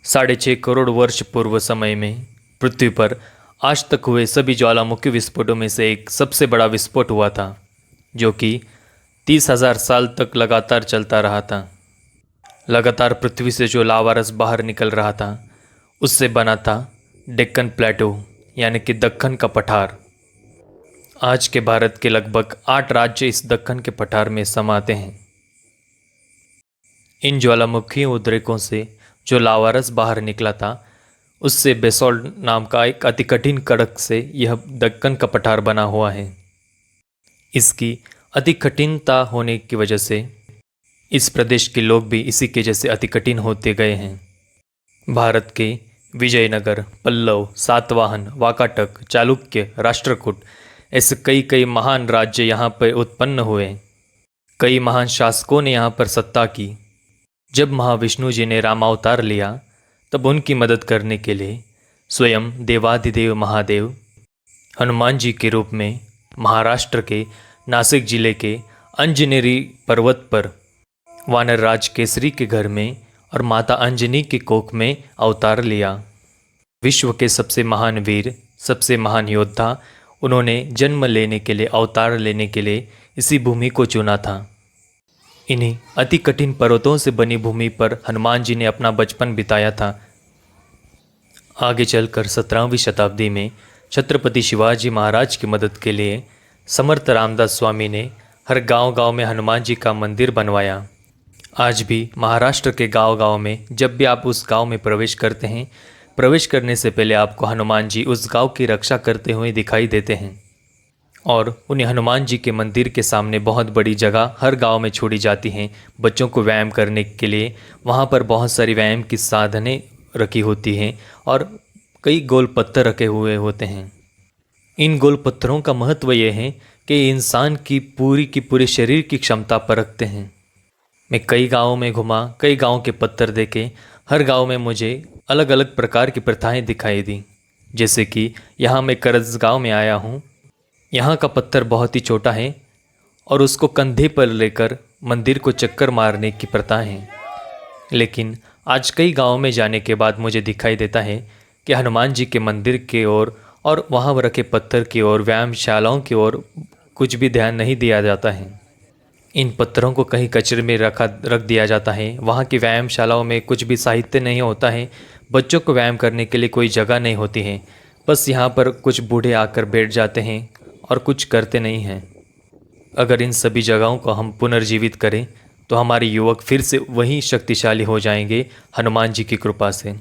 6.5 करोड़ वर्ष पूर्व समय में पृथ्वी पर आज तक हुए सभी ज्वालामुखी विस्फोटों में से एक सबसे बड़ा विस्फोट हुआ था, जो कि 30,000 साल तक लगातार चलता रहा था। लगातार पृथ्वी से जो लावा रस बाहर निकल रहा था, उससे बना था डेक्कन प्लेटो, यानी कि दक्कन का पठार। आज के भारत के लगभग 8 राज्य इस दक्कन के पठार में समाते हैं। इन ज्वालामुखी उद्रेकों से जो लावारस बाहर निकला था, उससे बेसोल्ट नाम का एक अति कठिन कड़क से यह दक्कन का पठार बना हुआ है। इसकी अति कठिनता होने की वजह से इस प्रदेश के लोग भी इसी के जैसे अति कठिन होते गए हैं। भारत के विजयनगर, पल्लव, सातवाहन, वाकाटक, चालुक्य, राष्ट्रकूट ऐसे कई कई महान राज्य यहाँ पर उत्पन्न हुए। कई महान शासकों ने यहाँ पर सत्ता की। जब महाविष्णु जी ने रामावतार लिया, तब उनकी मदद करने के लिए स्वयं देवाधिदेव महादेव हनुमान जी के रूप में महाराष्ट्र के नासिक जिले के अंजनेरी पर्वत पर वानर राज केसरी के घर में और माता अंजनी के कोख में अवतार लिया। विश्व के सबसे महान वीर, सबसे महान योद्धा उन्होंने जन्म लेने के लिए, अवतार लेने के लिए इसी भूमि को चुना था। इन्हीं अति कठिन पर्वतों से बनी भूमि पर हनुमान जी ने अपना बचपन बिताया था। आगे चलकर 17वीं शताब्दी में छत्रपति शिवाजी महाराज की मदद के लिए समर्थ रामदास स्वामी ने हर गांव-गांव में हनुमान जी का मंदिर बनवाया। आज भी महाराष्ट्र के गांव-गांव में जब भी आप उस गांव में प्रवेश करते हैं, प्रवेश करने से पहले आपको हनुमान जी उस गांव की रक्षा करते हुए दिखाई देते हैं। और उन्हें हनुमान जी के मंदिर के सामने बहुत बड़ी जगह हर गांव में छोड़ी जाती हैं बच्चों को व्यायाम करने के लिए। वहां पर बहुत सारी व्यायाम की साधनें रखी होती हैं और कई गोल पत्थर रखे हुए होते हैं। इन गोल पत्थरों का महत्व ये है कि इंसान की पूरे शरीर की क्षमता परखते हैं। मैं कई गाँवों में घुमा, कई गाँव के पत्थर देखे। हर गाँव में मुझे अलग अलग प्रकार की प्रथाएँ दिखाई दी। जैसे कि यहाँ मैं करज गाँव में आया हूँ। यहाँ का पत्थर बहुत ही छोटा है और उसको कंधे पर लेकर मंदिर को चक्कर मारने की प्रथा है। लेकिन आज कई गाँव में जाने के बाद मुझे दिखाई देता है कि हनुमान जी के मंदिर की ओर और वहाँ रखे पत्थर की ओर, व्यायामशालाओं की ओर कुछ भी ध्यान नहीं दिया जाता है। इन पत्थरों को कहीं कचरे में रख दिया जाता है। वहाँ की व्यायामशालाओं में कुछ भी साहित्य नहीं होता है। बच्चों को व्यायाम करने के लिए कोई जगह नहीं होती है। बस यहाँ पर कुछ बूढ़े आकर बैठ जाते हैं और कुछ करते नहीं हैं। अगर इन सभी जगहों को हम पुनर्जीवित करें तो हमारे युवक फिर से वही शक्तिशाली हो जाएंगे हनुमान जी की कृपा से।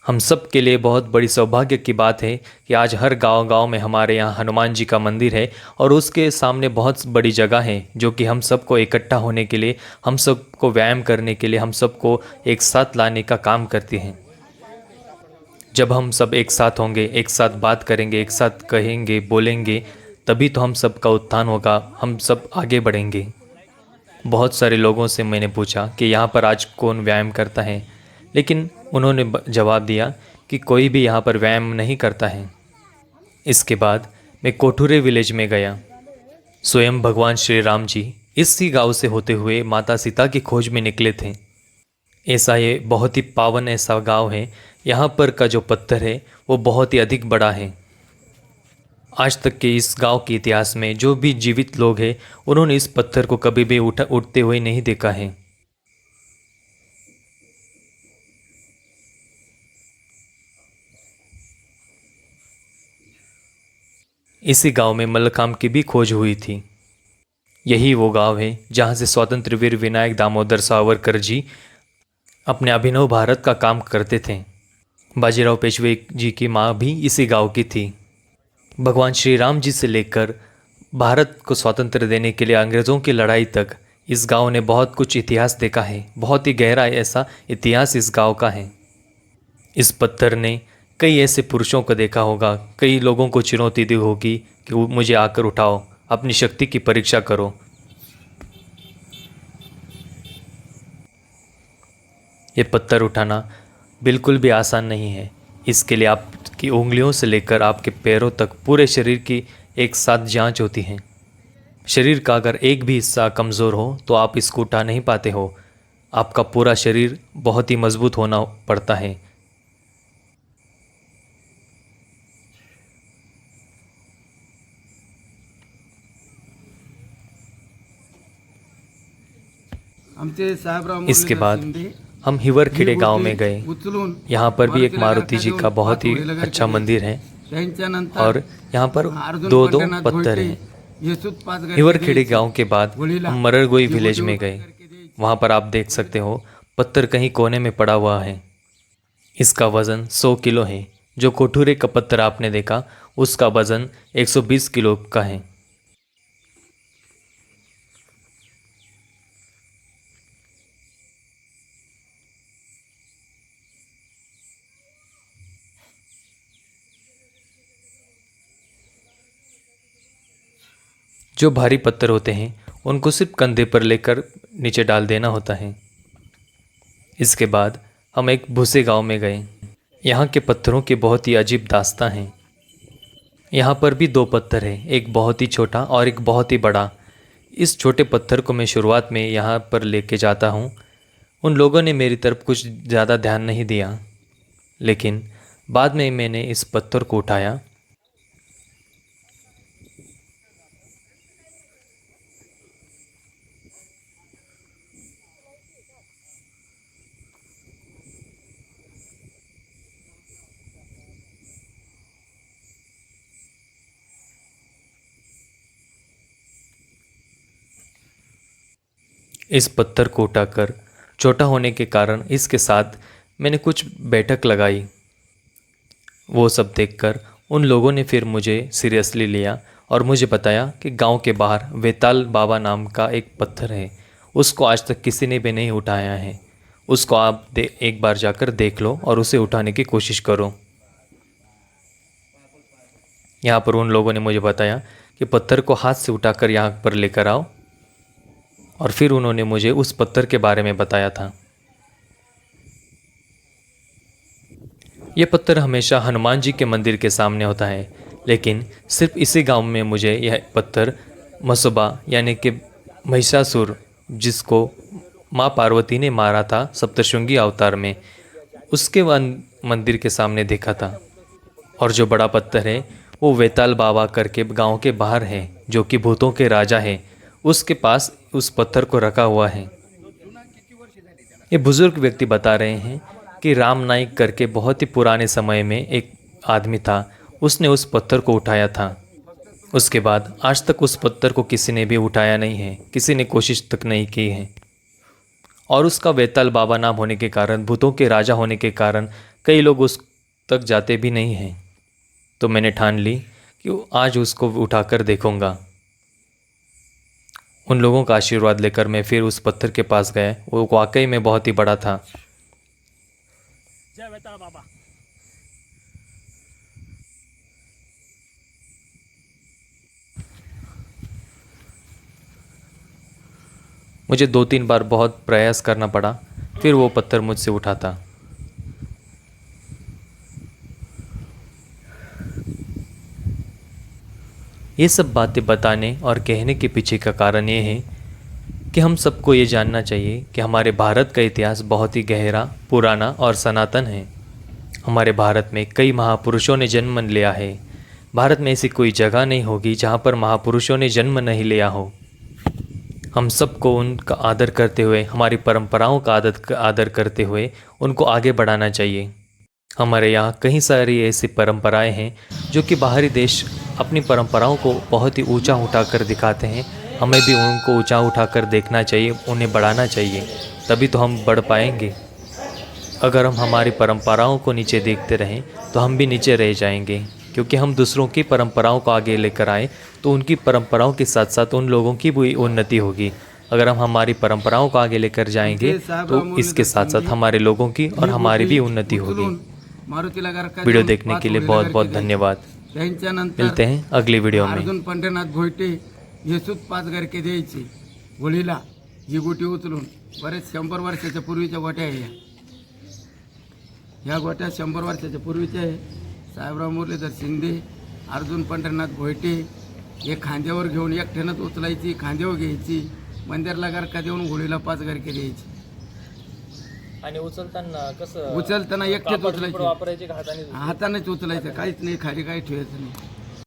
हम सब के लिए बहुत बड़ी सौभाग्य की बात है कि आज हर गांव-गांव में हमारे यहाँ हनुमान जी का मंदिर है और उसके सामने बहुत बड़ी जगह है जो कि हम सबको इकट्ठा होने के लिए, हम सबको व्यायाम करने के लिए, हम सबको एक साथ लाने का काम करती हैं। जब हम सब एक साथ होंगे, एक साथ बात करेंगे, एक साथ कहेंगे, बोलेंगे, तभी तो हम सब का उत्थान होगा, हम सब आगे बढ़ेंगे। बहुत सारे लोगों से मैंने पूछा कि यहाँ पर आज कौन व्यायाम करता है, लेकिन उन्होंने जवाब दिया कि कोई भी यहाँ पर व्यायाम नहीं करता है। इसके बाद मैं कोठुरे विलेज में गया। स्वयं भगवान श्री राम जी इसी गांव से होते हुए माता सीता की खोज में निकले थे। ऐसा ये बहुत ही पावन ऐसा गांव है। यहाँ पर का जो पत्थर है वो बहुत ही अधिक बड़ा है। आज तक के इस गांव के इतिहास में जो भी जीवित लोग हैं, उन्होंने इस पत्थर को कभी भी उठते हुए नहीं देखा है। इसी गांव में मल्लखांब की भी खोज हुई थी। यही वो गांव है जहां से स्वतंत्र वीर विनायक दामोदर सावरकर जी अपने अभिनव भारत का काम करते थे। बाजीराव पेशवे जी की माँ भी इसी गांव की थी। भगवान श्री राम जी से लेकर भारत को स्वतंत्र देने के लिए अंग्रेज़ों की लड़ाई तक इस गांव ने बहुत कुछ इतिहास देखा है। बहुत ही गहरा ऐसा इतिहास इस गांव का है। इस पत्थर ने कई ऐसे पुरुषों को देखा होगा, कई लोगों को चुनौती दी होगी कि मुझे आकर उठाओ, अपनी शक्ति की परीक्षा करो। ये पत्थर उठाना बिल्कुल भी आसान नहीं है। इसके लिए आपकी उंगलियों से लेकर आपके पैरों तक पूरे शरीर की एक साथ जांच होती है। शरीर का अगर एक भी हिस्सा कमज़ोर हो तो आप इसको उठा नहीं पाते हो। आपका पूरा शरीर बहुत ही मजबूत होना पड़ता है। आमचे साहेबराव इसके मुरलीधर बाद शिंदे हम हिवरखेड़े गांव में गए। उचलून यहाँ पर भी एक मारुतीला मारुति जी गारका का देऊन बहुत ही पाच घोडे अच्छा लगायचे. मंदिर है त्यांच्यानंतर और यहाँ पर अर्जुन दो दो पंढरनाथ पत्थर भोईटे, हैं। येसूत पाच घरके हिवरखेड़े द्यायचे. गांव के बाद होळीला हम मरड़गोई जी विलेज गोटी में उचलून गए। करके द्यायची. वहाँ पर आप देख सकते हो पत्थर कहीं कोने में पड़ा हुआ है। इसका वज़न 100 किलो है। जो कोठूरे का पत्थर आपने देखा उसका वज़न 120 किलो का है। जो भारी पत्थर होते हैं उनको सिर्फ कंधे पर लेकर नीचे डाल देना होता है। इसके बाद हम एक भूसे गांव में गए। यहाँ के पत्थरों की बहुत ही अजीब दास्तां हैं। यहाँ पर भी दो पत्थर हैं, एक बहुत ही छोटा और एक बहुत ही बड़ा। इस छोटे पत्थर को मैं शुरुआत में यहाँ पर लेके जाता हूँ। उन लोगों ने मेरी तरफ कुछ ज़्यादा ध्यान नहीं दिया, लेकिन बाद में मैंने इस पत्थर को उठाया। इस पत्थर को उठाकर छोटा होने के कारण इसके साथ मैंने कुछ बैठक लगाई। वो सब देखकर उन लोगों ने फिर मुझे सीरियसली लिया और मुझे बताया कि गांव के बाहर वेताल बाबा नाम का एक पत्थर है, उसको आज तक किसी ने भी नहीं उठाया है। उसको आप एक बार जाकर देख लो और उसे उठाने की कोशिश करो। यहाँ पर उन लोगों ने मुझे बताया कि पत्थर को हाथ से उठाकर यहाँ पर लेकर आओ, और फिर उन्होंने मुझे उस पत्थर के बारे में बताया था। ये पत्थर हमेशा हनुमान जी के मंदिर के सामने होता है, लेकिन सिर्फ इसी गांव में मुझे यह पत्थर मसोबा यानी कि महिषासुर, जिसको माँ पार्वती ने मारा था सप्तशृंगी अवतार में, उसके मंदिर के सामने देखा था। और जो बड़ा पत्थर है वो वेताल बाबा करके गांव के बाहर है, जो कि भूतों के राजा है, उसके पास उस पत्थर को रखा हुआ है। ये बुजुर्ग व्यक्ति बता रहे हैं कि राम नाइक करके बहुत ही पुराने समय में एक आदमी था, उसने उस पत्थर को उठाया था। उसके बाद आज तक उस पत्थर को किसी ने भी उठाया नहीं है, किसी ने कोशिश तक नहीं की है। और उसका वेताल बाबा नाम होने के कारण, भूतों के राजा होने के कारण कई लोग उस तक जाते भी नहीं हैं। तो मैंने ठान ली कि आज उसको उठाकर देखूंगा। उन लोगों का आशीर्वाद लेकर मैं फिर उस पत्थर के पास गया। वो वाकई में बहुत ही बड़ा था। जय वेताल बाबा। मुझे 2-3 बार बहुत प्रयास करना पड़ा, फिर वो पत्थर मुझसे उठा था। ये सब बातें बताने और कहने के पीछे का कारण ये है कि हम सबको ये जानना चाहिए कि हमारे भारत का इतिहास बहुत ही गहरा, पुराना और सनातन है। हमारे भारत में कई महापुरुषों ने जन्म लिया है। भारत में ऐसी कोई जगह नहीं होगी जहाँ पर महापुरुषों ने जन्म नहीं लिया हो। हम सबको उनका आदर करते हुए, हमारी परंपराओं का आदर करते हुए उनको आगे बढ़ाना चाहिए। हमारे यहाँ कई सारी ऐसी परंपराएं हैं जो कि बाहरी देश अपनी परंपराओं को बहुत ही ऊंचा उठाकर दिखाते हैं। हमें भी उनको ऊंचा उठाकर देखना चाहिए, उन्हें बढ़ाना चाहिए, तभी तो हम बढ़ पाएंगे। अगर हम हमारी परंपराओं को नीचे देखते रहें तो हम भी नीचे रह जाएंगे, क्योंकि हम दूसरों की परंपराओं को आगे लेकर आए तो उनकी परंपराओं के साथ साथ उन लोगों की भी उन्नति होगी। अगर हम हमारी परंपराओं को आगे लेकर जाएंगे तो इसके साथ साथ हमारे लोगों की और हमारी भी उन्नति होगी। वीडियो देखने के लिए बहुत बहुत धन्यवाद। मिलते हैं अगली वीडियो में। अर्जुन पंढरनाथ भोईटे येसूत 5 घरके द्यायचे. होळीला जी गोटी उचलून. बरेच 100 वर्षाच्या पूर्वीच्या गोट्या आहे ह्या गोट्या 100 वर्षाच्या पूर्वीच्या आहे. साहेबराव मुरलीधर शिंदे, अर्जुन पंढरनाथ भोईटे हे खांद्यावर घेऊन एकट्यानंच उचलायची, खांद्यावर घ्यायची, मंदिरला गरका देऊन होळीला 5 घरके द्यायची. आणि उचलताना कसं उचलताना एकटेच कापड उचलायचे. वापरायचे का हाताने? हातानेच उचलायचं, काहीच नाही, खाली काही ठेवायचं नाही.